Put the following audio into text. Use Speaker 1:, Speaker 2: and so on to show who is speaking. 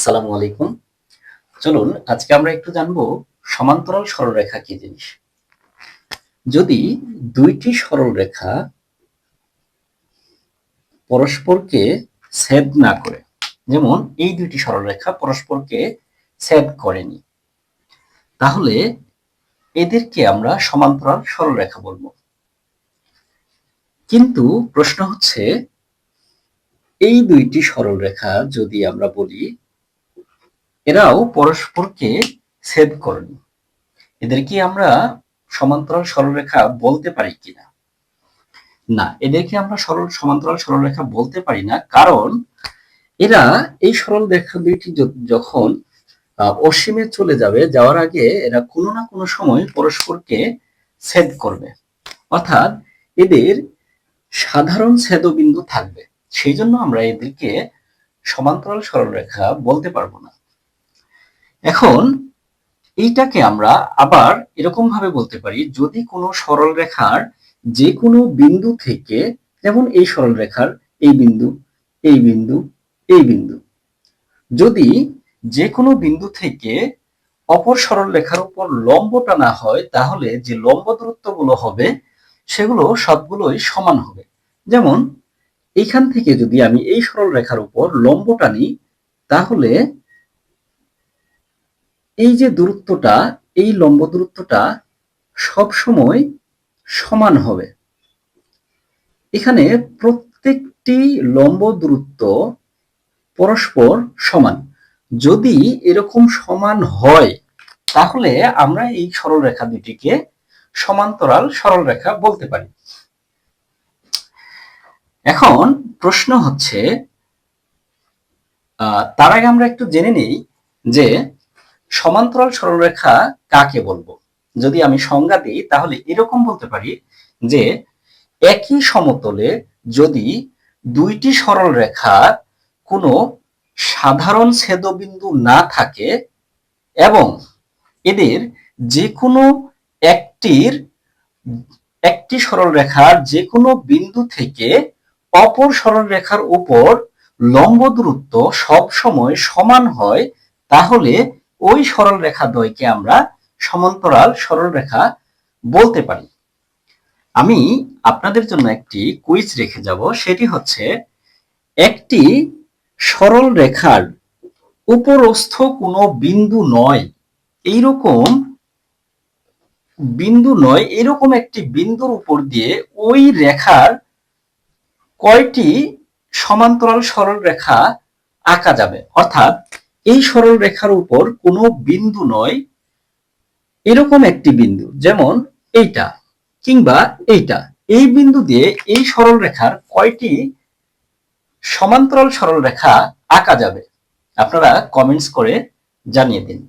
Speaker 1: আসসালামু আলাইকুম। চলুন আজকে আমরা একটু জানবো সমান্তরাল সরলরেখা কি জিনিস। যদি দুইটি সরলরেখা পরস্পরকে ছেদ না করে, যেমন এই দুইটি সরলরেখা পরস্পরকে ছেদ করেনি, তাহলে এদেরকে আমরা সমান্তরাল সরলরেখা বলবো। কিন্তু প্রশ্ন হচ্ছে, এই দুইটি সরলরেখা যদি আমরা বলি এরাও পরস্পরকে ছেদ করেনি, এদের কি আমরা সমান্তরাল সরলরেখা বলতে পারি কিনা? না, এদেরকে আমরা সমান্তরাল সরলরেখা বলতে পারি না, কারণ এরা এই সরলরেখা দুইটি যখন অসীমে চলে যাবে, যাওয়ার আগে এরা কোনো না কোনো সময় পরস্পরকে ছেদ করবে, অর্থাৎ এদের সাধারণ ছেদবিন্দু থাকবে। সেই জন্য আমরা এদেরকে সমান্তরাল সরলরেখা বলতে পারবো না। এখন এইটাকে আমরা আবার এরকম ভাবে বলতে পারি, যদি কোনো সরলরেখার যে কোনো বিন্দু থেকে, যেমন এই সরলরেখার এই বিন্দু, এই বিন্দু, এই বিন্দু, যদি যে কোনো বিন্দু থেকে অপর সরলরেখার উপর লম্ব টানা হয়, তাহলে যে লম্ব দূরত্বগুলো হবে সেগুলো সবগুলোই সমান হবে। যেমন এইখান থেকে যদি আমি এই সরলরেখার উপর লম্ব টানি, তাহলে এই যে দূরত্বটা, এই লম্ব দূরত্বটা সব সময় সমান হবে। এখানে প্রত্যেকটি লম্ব দূরত্ব পরস্পর সমান। যদি এরকম সমান হয়, তাহলে আমরা এই সরলরেখা দুটিকে সমান্তরাল সরলরেখা বলতে পারি। এখন প্রশ্ন হচ্ছে, তার আগে আমরা একটু জেনে নেই যে সমান্তরাল সরলরেখা কাকে বলবো। যদি আমি সংজ্ঞা দিই, তাহলে এরকম বলতে পারি যে একই সমতলে যদি দুইটি সরলরেখা কোনো সাধারণ ছেদবিন্দু না থাকে এবং এদের যে কোনো একটি সরলরেখার যে কোনো বিন্দু থেকে অপর সরলরেখার উপর লম্ব দূরত্ব সব সময় সমান হয়, তাহলে ওই সরলরেখা দ্বয়কে আমরা সমান্তরাল সরলরেখা বলতে পারি। আমি আপনাদের জন্য একটি কুইজ রেখে যাব, সেটি হচ্ছে, একটি সরল রেখার উপরস্থ কোনো বিন্দু নয় এরকম একটি বিন্দুর উপর দিয়ে ওই রেখার কয়টি সমান্তরাল সরল রেখা আঁকা যাবে। অর্থাৎ এই সরল রেখার উপর কোনো বিন্দু নয় এরকম একটি বিন্দু, যেমন এইটা কিংবা এইটা, এই বিন্দু দিয়ে এই সরল রেখার কয়টি সমান্তরাল সরলরেখা আঁকা যাবে? আপনারা কমেন্টস করে জানিয়ে দিন।